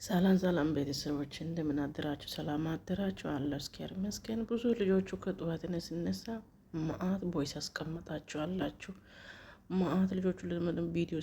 ሰላም ሰላም ቤተሰቦች እንደምን አደራችሁ? ሰላም አደራችሁ? አላህ እስኪያር ይመስገን። ብዙ ልጆቹ ከጠዋት ሲነሳ መአት ቦይስ ያስቀመጣችሁ አላችሁ። መአት ልጆቹ ለምን ቪዲዮ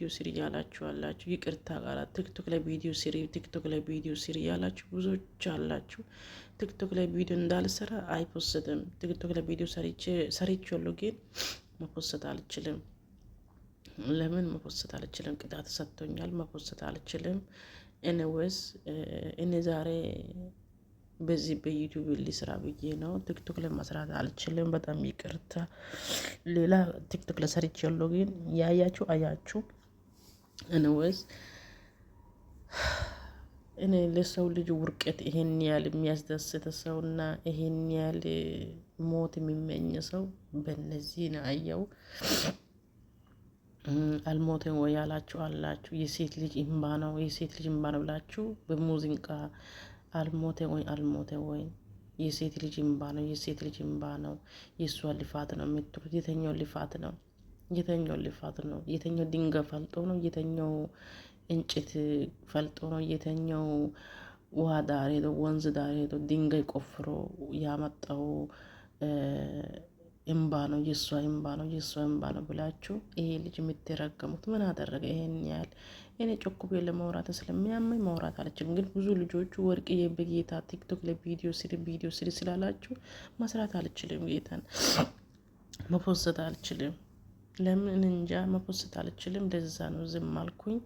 ስሪ ያላችሁ አላችሁ። ይቅርታ ጋራ ቲክቶክ ላይ ቪዲዮ ስሪ፣ ቲክቶክ ላይ ቪዲዮ ስሪ ያላችሁ ብዙዎች አላችሁ። ቲክቶክ ላይ ቪዲዮ እንዳልሰራ አይፖስትም። ቲክቶክ ላይ ቪዲዮ ሰርቼዋለሁ ግን መፖስት አልችልም። ለምን መፖስት አልችልም? ቅጣት ሰጥቶኛል። መፖስት አልችልም። ኤኒዌይስ እኔ ዛሬ በዚህ በዩቲዩብ ሊስራ ብዬ ነው። ቲክቶክ ላይ መስራት አልችልም። በጣም ይቅርታ። ሌላ ቲክቶክ ላይ ሰርቻለሁ ግን ያያችሁ አያችሁ። ኤኒዌይስ እኔ ለሰው ልጅ ውርቀት ይሄን ያህል የሚያስደስት ሰውና ይሄን ያህል ሞት የሚመኝ ሰው በነዚህ ነው አየው። አልሞተን ወይ ያላችሁ አላችሁ። የሴት ልጅ እንባ ነው ብላችሁ በሙዚቃ አልሞተን ወይ የሴት ልጅ እንባ ነው፣ የእሷ ልፋት ነው የምትሉት። የተኛው ልፋት ነው? የተኛው ድንጋይ ፈልጦ ነው? የተኛው እንጨት ፈልጦ ነው? የተኛው ውሃ ዳር ሄዶ ወንዝ ዳር ሄዶ ድንጋይ ቆፍሮ ያመጣው እምባ ነው? የእሷ እምባ ነው ብላችሁ ይሄ ልጅ የምትረገሙት ምን አደረገ? ይሄን ያህል እኔ ጮኩቤ ለማውራት ስለሚያመኝ ማውራት አልችልም። ግን ብዙ ልጆቹ ወርቅዬ በጌታ ቲክቶክ ላይ ቪዲዮ ስሪ ስላላችሁ መስራት አልችልም። ጌታን መፖስት አልችልም። ለምን እንጃ መፖስት አልችልም። ለዛ ነው ዝም አልኩኝ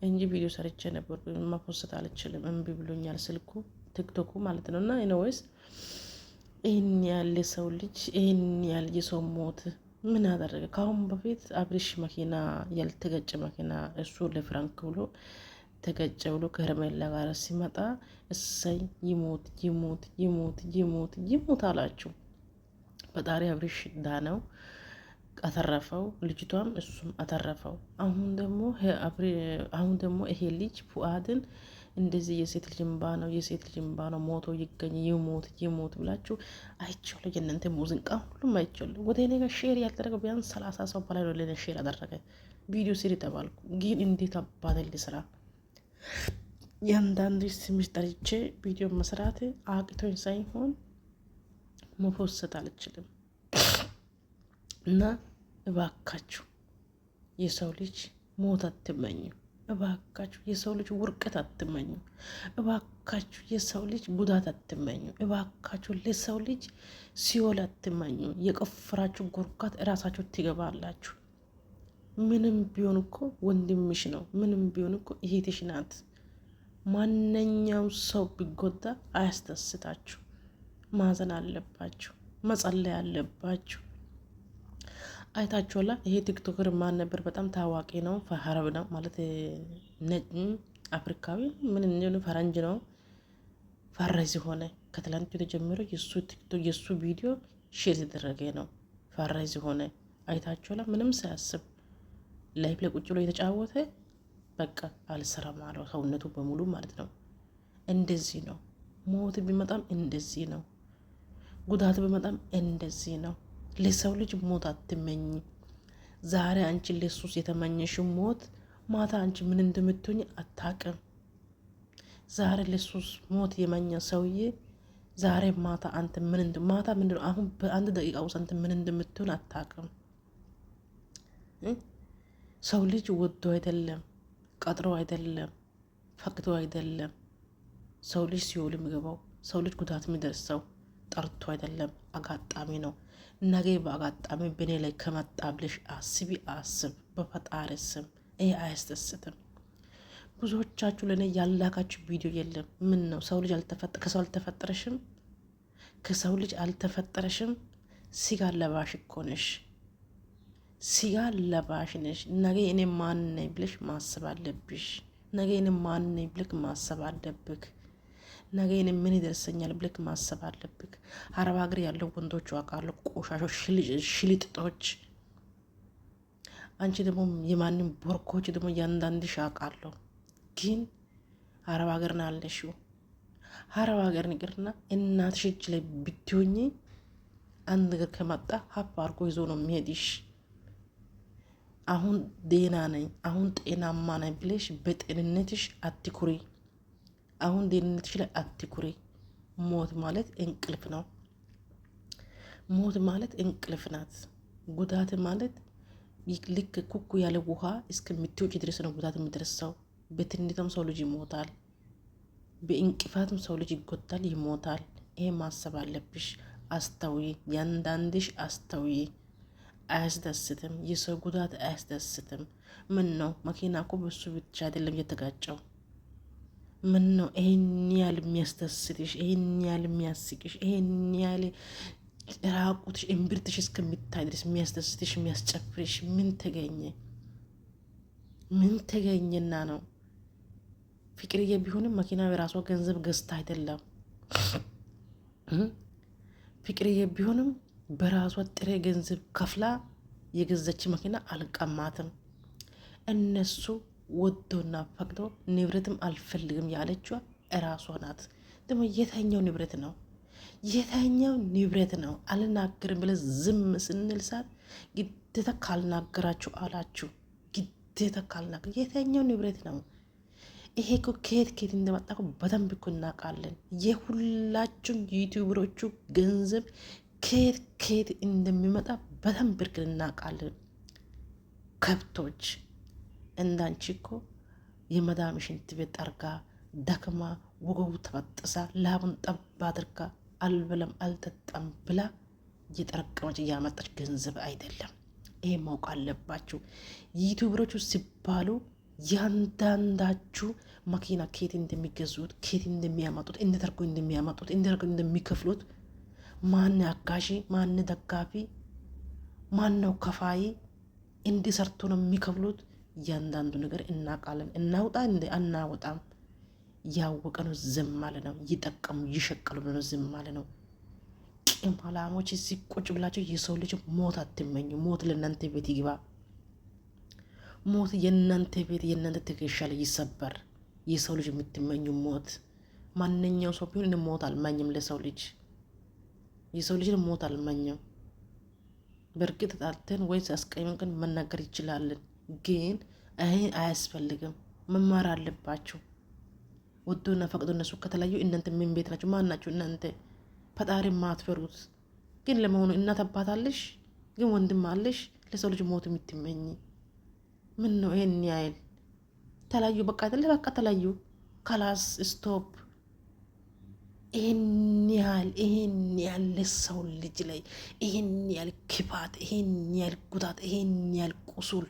እንጂ ቪዲዮ ሰርቼ ነበር። መፖስት አልችልም። እምቢ ብሎኛል ስልኩ ቲክቶኩ ማለት ነው። እና ኤኒዌይስ ይህን ያለ ሰው ልጅ ይህን ያለ የሰው ሞት ምን አደረገ? ከአሁን በፊት አብሪሽ መኪና ያልተገጨ መኪና እሱ ለፍራንክ ብሎ ተገጨ ብሎ ከረሜላ ጋር ሲመጣ እሰይ ይሞት አላችሁ። ፈጣሪ አብሪሽ ዳነው አተረፈው፣ ልጅቷም እሱም አተረፈው። አሁን ደግሞ ይሄ ልጅ ፉአድን እንደዚህ የሴት ልጅ እንባ ነው ሞቶ ይገኝ ይሞት ብላችሁ አይቻለሁ። የእናንተ ሙዚቃ ሁሉም አይቻለሁ። ወደ እኔ ጋር ሼር ያልተደረገ ቢያንስ 30 ሰው በላይ ነው ለኔ ሼር አደረገ። ቪዲዮ ስሪ ተባልኩ ግን እንዴት አባቴ ልስራ? ያንዳንዱ ስምሽ ጠርቼ ቪዲዮ መስራት አቅቶኝ ሳይሆን መፖስት አልችልም። እና እባካችሁ የሰው ልጅ ሞት አትመኙ። እባካችሁ የሰው ልጅ ውርቀት አትመኙ። እባካችሁ የሰው ልጅ ጉዳት አትመኙ። እባካችሁ ለሰው ልጅ ሲኦል አትመኙ። የቆፈራችሁ ጉርጓት እራሳችሁ ትገባላችሁ። ምንም ቢሆን እኮ ወንድምሽ ነው። ምንም ቢሆን እኮ እህትሽ ናት። ማንኛውም ሰው ቢጎዳ አያስደስታችሁ። ማዘን አለባችሁ። መጸለይ አለባችሁ። አይታችኋላ? ይሄ ቲክቶከር ማን ነበር? በጣም ታዋቂ ነው። ፈሀረብ ነው ማለት አፍሪካዊ ምን እንደሆነ ፈረንጅ ነው። ፈረዝ ሆነ። ከትላንት ጀምሮ የሱ ቪዲዮ ሼር የተደረገ ነው። ፈረዝ ሆነ። አይታችኋላ? ምንም ሳያስብ ላይፍ ላይ ቁጭ ብሎ የተጫወተ በቃ አልሰራም አለው ሰውነቱ በሙሉ ማለት ነው። እንደዚህ ነው። ሞት ቢመጣም እንደዚህ ነው። ጉዳት ቢመጣም እንደዚህ ነው። ለሰው ልጅ ሞት አትመኝ። ዛሬ አንቺ ለሱስ የተመኘሽ ሞት ማታ አንቺ ምን እንደምትሆኝ አታቅም። ዛሬ ለሱስ ሞት የመኘ ሰውዬ ዛሬ ማታ አንተ ማታ ምንድን ነው አሁን በአንድ ደቂቃ ውስጥ አንተ ምን እንደምትሆን አታቅም። ሰው ልጅ ወዶ አይደለም፣ ቀጥሮ አይደለም፣ ፈቅዶ አይደለም ሰው ልጅ ሲኦል የሚገባው። ሰው ልጅ ጉዳት የሚደርሰው ጠርቶ አይደለም፣ አጋጣሚ ነው። ነገ በአጋጣሚ በኔ ላይ ከመጣ ብለሽ አስብ በፈጣሪ ስም። ይሄ አያስደስትም። ብዙዎቻችሁ ለእኔ ያላካችሁ ቪዲዮ የለም። ምን ነው ሰው ልጅ ከሰው ልጅ አልተፈጠረሽም? ስጋ ለባሽ እኮ ነሽ። ስጋ ለባሽ ነሽ። ነገ እኔ ማን ነኝ ብለሽ ማሰብ አለብሽ። ነገ እኔ ማን ነኝ ብለሽ ማሰብ አለብክ። ነገ እኔ ምን ይደርሰኛል ብለክ ማሰብ አለብክ። አረብ ሀገር ያለው ወንዶች አውቃለሁ፣ ቆሻሾች፣ ሽሊጥጦች። አንቺ ደግሞ የማንም ቦርኮች ደግሞ ያንዳንድሽ አውቃለሁ። ግን አረብ ሀገር ነው ያለሽው። አረብ ሀገር ንቅርና እናትሽ እጅ ላይ ብትሆኚ አንድ ነገር ከመጣ ሀብ አድርጎ ይዞ ነው የሚሄድሽ። አሁን ጤናማ ነኝ ብለሽ በጤንነትሽ አትኩሪ። አሁን ጤንነትሽ ላይ አትኩሪ። ሞት ማለት እንቅልፍ ነው። ሞት ማለት እንቅልፍ ናት። ጉዳት ማለት ልክ ኩኩ ያለ ውሃ እስከምትውጭ ድረስ ነው ጉዳት የሚደርሰው። በትንተም ሰው ልጅ ይሞታል፣ በእንቅፋትም ሰው ልጅ ይጎዳል፣ ይሞታል። ይሄ ማሰብ አለብሽ። አስተውይ፣ ያንዳንድሽ አስተውይ። አያስደስትም፣ የሰው ጉዳት አያስደስትም። ምን ነው መኪና እኮ በሱ ብቻ አይደለም የተጋጨው። ምን ነው ይሄን ያህል የሚያስደስትሽ፣ ይሄን ያህል የሚያስቅሽ፣ ይሄን ያህል ራቁትሽ እምብርትሽ እስከሚታይ ድረስ የሚያስደስትሽ የሚያስጨፍርሽ ምን ተገኘ? ምን ተገኘና ነው? ፍቅርዬ ቢሆንም መኪና የራሷ ገንዘብ ገዝታ አይደለም። ፍቅርዬ ቢሆንም በራሷ ጥሬ ገንዘብ ከፍላ የገዛች መኪና አልቀማትም። እነሱ ወዶና ፈቅዶ ንብረትም አልፈልግም ያለችዋ እራሷ ናት። ደግሞ የተኛው ንብረት ነው? የተኛው ንብረት ነው? አልናገርም ብለ ዝም ስንል ሰዓት ግዴታ ካልናገራችሁ አላችሁ። ግዴታ ካልናገር የተኛው ንብረት ነው? ይሄ እኮ ከየት እንደመጣ በደንብ እኮ እናውቃለን። የሁላችሁም ዩቲዩበሮቹ ገንዘብ ከየት እንደሚመጣ በደንብ እርግጥ እናውቃለን። ከብቶች እንዳንቺ እኮ የመዳም ሽንት ቤት ጠርጋ ደክማ ወገቡ ተበጥሳ ላቡን ጠብ አድርጋ አልበለም አልጠጣም ብላ እየጠረቀመች እያመጣች ገንዘብ አይደለም። ይሄ ማወቅ አለባችሁ። ዩቲዩበሮቹ ሲባሉ ያንዳንዳችሁ መኪና ከየት እንደሚገዙት ከየት እንደሚያመጡት እንደተርጎ እንደሚያመጡት እንደተርጎ እንደሚከፍሉት ማን አጋዢ ማን ደጋፊ ማን ነው ከፋይ እንዲሰርቶ ነው የሚከፍሉት። እያንዳንዱ ነገር እናውቃለን። እናውጣ እንደ አናወጣም። ያወቀ ነው ዝም ማለት ነው። ይጠቀሙ ይሸቀሉ ነው ዝም ማለት ነው። ቂም አላሞች ሲቆጭ ብላቸው የሰው ልጅ ሞት አትመኙ። ሞት ለእናንተ ቤት ይግባ። ሞት የእናንተ ቤት የእናንተ ትከሻ ላይ ይሰበር። የሰው ልጅ የምትመኙ ሞት ማንኛው ሰው ቢሆን ሞት አልመኝም። ለሰው ልጅ የሰው ልጅ ሞት አልመኝም። በእርግጥ ጣልተን ወይስ አስቀይመን ግን መናገር ይችላለን። ግን አያስፈልግም። መማር አለባቸው። ወዶና ፈቅዶ እነሱ ከተለያዩ እናንተ ምን ቤት ናቸው? ማን ናቸው እናንተ? ፈጣሪ ማትፈሩት ግን ለመሆኑ እናት አባት አለሽ፣ ግን ወንድም አለሽ። ለሰው ልጅ ሞት የምትመኝ ምን ነው? ይሄን ያህል ተለያዩ። በቃ አይደለ? በቃ ተለያዩ። ካላስ ስቶፕ። ይሄን ያህል ለሰው ልጅ ላይ ይሄን ያህል ክፋት፣ ይሄን ያህል ጉዳት፣ ይሄን ያህል ቁሱል፣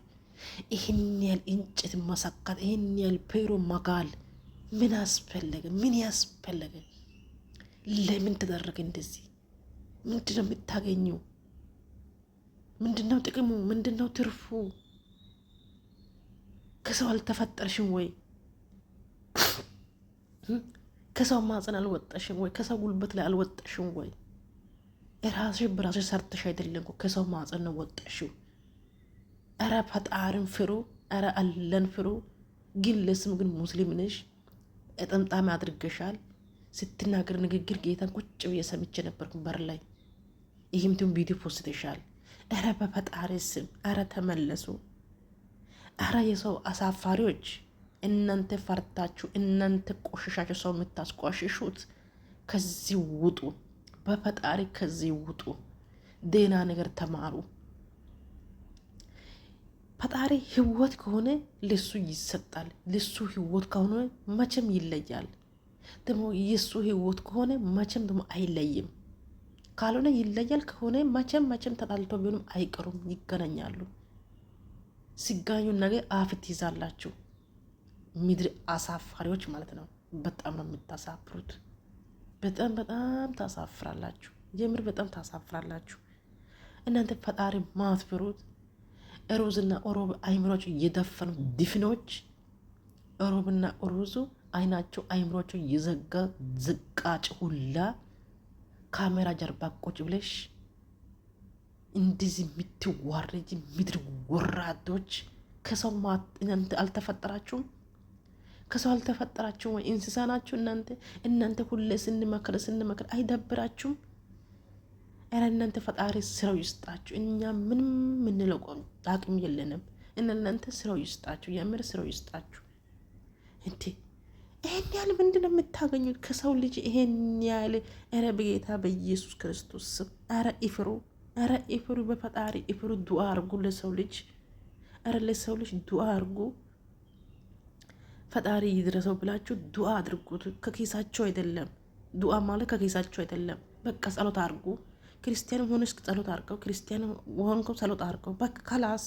ይሄን ያህል እንጨት መሰካት፣ ይሄን ያህል ፔሮ መጋል ምን አስፈለገ? ምን ያስፈለገ? ለምን ተደረገ እንደዚህ? ምንድነው የምታገኘው? ምንድነው ጥቅሙ? ምንድነው ትርፉ? ከሰው አልተፈጠርሽም ወይ? ከሰው ማጽን አልወጣሽም ወይ? ከሰው ጉልበት ላይ አልወጣሽም ወይ? ራስሽ በራስሽ ሰርተሽ አይደለም ከሰው ማጽን ነው ወጣሽው። አረ ፈጣሪን ፍሩ። አረ አለን ፍሩ። ግን ለስም ግን ሙስሊም ነሽ፣ እጥምጣም አድርገሻል። ስትናገር ንግግር ጌታን ቁጭ ብዬ ሰምቼ ነበርኩ በር ላይ። ይህም ትን ቪዲዮ ፖስትሻል። አረ በፈጣሪ ስም አረ ተመለሱ። አረ የሰው አሳፋሪዎች እናንተ ፈርታችሁ እናንተ ቆሽሻችሁ ሰው የምታስቆሽሹት ከዚህ ውጡ። በፈጣሪ ከዚህ ውጡ። ደህና ነገር ተማሩ። ፈጣሪ ህይወት ከሆነ ለሱ ይሰጣል። ለሱ ህይወት ከሆነ መቼም ይለያል። ደግሞ የሱ ህይወት ከሆነ መቼም ደግሞ አይለይም። ካልሆነ ይለያል፣ ከሆነ መቼም ተጣልቶ ቢሆንም አይቀሩም፣ ይገናኛሉ። ሲጋኙ ነገር አፍት ይዛላችሁ። ምድር አሳፋሪዎች ማለት ነው። በጣም ነው የምታሳፍሩት። በጣም ታሳፍራላችሁ። የምር በጣም ታሳፍራላችሁ። እናንተ ፈጣሪ ማትፈሩት ሩዝና ኦሮብ አይምሮቹ የደፈኑ ድፍኖች። ኦሮብና ሩዙ አይናቸው አይምሮቹ የዘጋ ዝቃጭ ሁላ ካሜራ ጀርባ ቁጭ ብለሽ እንደዚህ የምትዋረጅ ምድር ወራዶች። ከሰው እናንተ አልተፈጠራችሁም? ከሰው አልተፈጠራችሁም ወይ? እንስሳ ናችሁ እናንተ ሁሌ ስንመክር አይደብራችሁም? ኧረ እናንተ ፈጣሪ ስራው ይስጣችሁ። እኛ ምንም የምንለው አቅም የለንም። እናንተ ስራው ይስጣችሁ፣ የምር ስራው ይስጣችሁ። እንዴ ይሄን ያህል ምንድን ነው የምታገኙት ከሰው ልጅ? ይሄን ያህል ኧረ በጌታ በኢየሱስ ክርስቶስ ስም ኧረ ይፍሩ፣ ኧረ ይፍሩ፣ በፈጣሪ ይፍሩ። ዱአ አርጉ ለሰው ልጅ፣ ኧረ ለሰው ልጅ ዱአ አርጉ። ፈጣሪ ይድረሰው ብላችሁ ዱአ አድርጉት። ከኪሳቸው አይደለም ዱአ ማለት ከኪሳቸው አይደለም። በቃ ጸሎት አርጉ። ክርስቲያን ሆነሽ ጸሎት አርገው፣ ክርስቲያን ሆንከው ጸሎት አርገው። በቃ ከላስ